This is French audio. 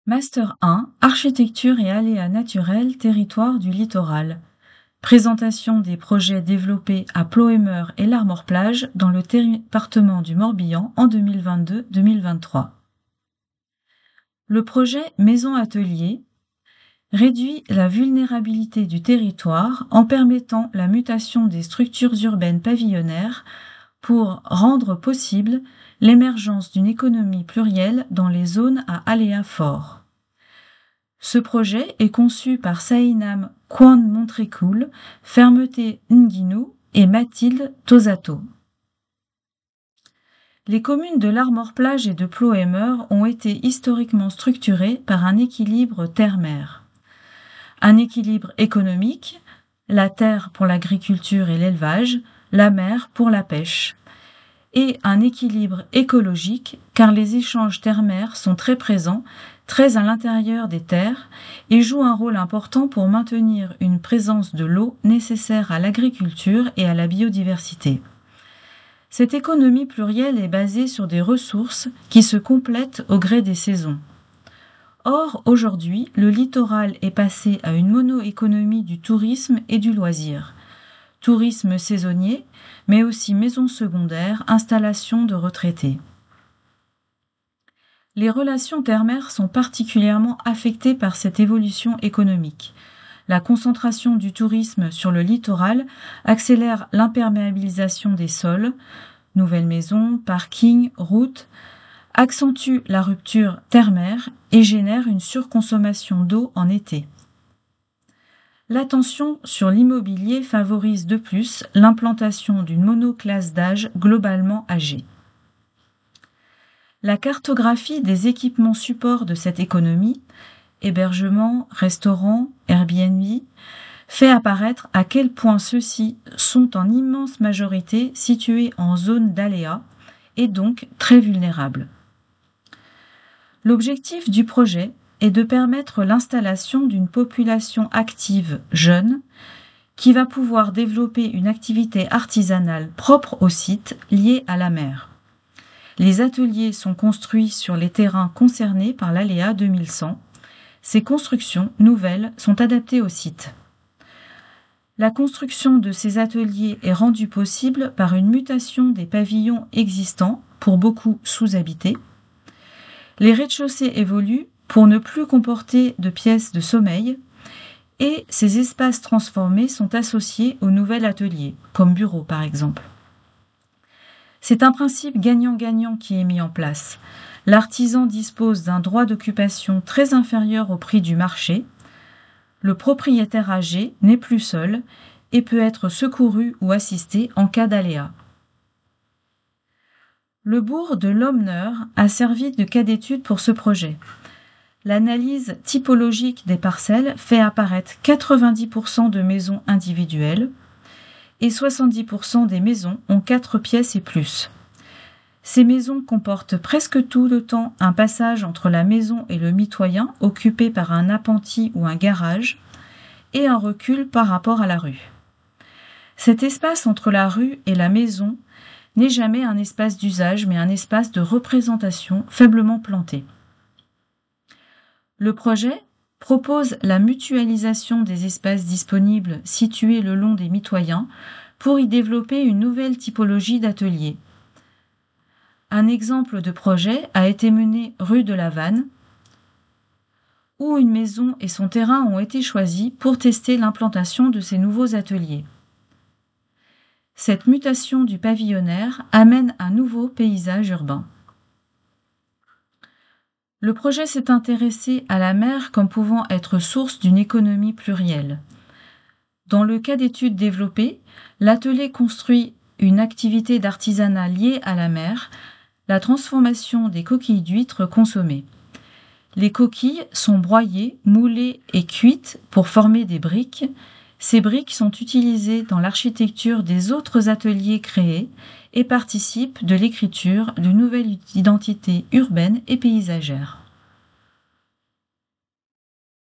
Master 1, Architecture et aléas naturels, territoire du littoral. Présentation des projets développés à Ploemeur et l'Armor-Plage dans le département du Morbihan en 2022-2023. Le projet Maison-Atelier réduit la vulnérabilité du territoire en permettant la mutation des structures urbaines pavillonnaires pour rendre possible l'émergence d'une économie plurielle dans les zones à aléas forts. Ce projet est conçu par Saïnam Kwan Montrécoul, Fermeté Nguinou et Mathilde Tosato. Les communes de l'Armor-Plage et de Ploemeur ont été historiquement structurées par un équilibre terre-mer. Un équilibre économique, la terre pour l'agriculture et l'élevage, la mer pour la pêche. Et un équilibre écologique, car les échanges terre-mer sont très présents, très à l'intérieur des terres, et jouent un rôle important pour maintenir une présence de l'eau nécessaire à l'agriculture et à la biodiversité. Cette économie plurielle est basée sur des ressources qui se complètent au gré des saisons. Or, aujourd'hui, le littoral est passé à une mono-économie du tourisme et du loisir. Tourisme saisonnier, mais aussi maisons secondaires, installations de retraités. Les relations terre-mer sont particulièrement affectées par cette évolution économique. La concentration du tourisme sur le littoral accélère l'imperméabilisation des sols, nouvelles maisons, parkings, routes, accentue la rupture terre-mer et génère une surconsommation d'eau en été. L'attention sur l'immobilier favorise de plus l'implantation d'une monoclasse d'âge globalement âgée. La cartographie des équipements supports de cette économie, hébergement, restaurant, Airbnb, fait apparaître à quel point ceux-ci sont en immense majorité situés en zone d'aléas et donc très vulnérables. L'objectif du projet est de permettre l'installation d'une population active jeune qui va pouvoir développer une activité artisanale propre au site liée à la mer. Les ateliers sont construits sur les terrains concernés par l'ALEA 2100. Ces constructions nouvelles sont adaptées au site. La construction de ces ateliers est rendue possible par une mutation des pavillons existants, pour beaucoup sous-habités. Les rez-de-chaussée évoluent pour ne plus comporter de pièces de sommeil et ces espaces transformés sont associés au nouvel atelier, comme bureau par exemple. C'est un principe gagnant-gagnant qui est mis en place. L'artisan dispose d'un droit d'occupation très inférieur au prix du marché. Le propriétaire âgé n'est plus seul et peut être secouru ou assisté en cas d'aléa. Le bourg de Lomneur a servi de cas d'étude pour ce projet. L'analyse typologique des parcelles fait apparaître 90% de maisons individuelles et 70% des maisons ont 4 pièces et plus. Ces maisons comportent presque tout le temps un passage entre la maison et le mitoyen occupé par un appentis ou un garage et un recul par rapport à la rue. Cet espace entre la rue et la maison n'est jamais un espace d'usage mais un espace de représentation faiblement planté. Le projet propose la mutualisation des espaces disponibles situés le long des mitoyens pour y développer une nouvelle typologie d'atelier. Un exemple de projet a été mené rue de la Vanne, où une maison et son terrain ont été choisis pour tester l'implantation de ces nouveaux ateliers. Cette mutation du pavillonnaire amène un nouveau paysage urbain. Le projet s'est intéressé à la mer comme pouvant être source d'une économie plurielle. Dans le cas d'études développées, l'atelier construit une activité d'artisanat liée à la mer, la transformation des coquilles d'huîtres consommées. Les coquilles sont broyées, moulées et cuites pour former des briques. Ces briques sont utilisées dans l'architecture des autres ateliers créés et participent de l'écriture d'une nouvelle identité urbaine et paysagère.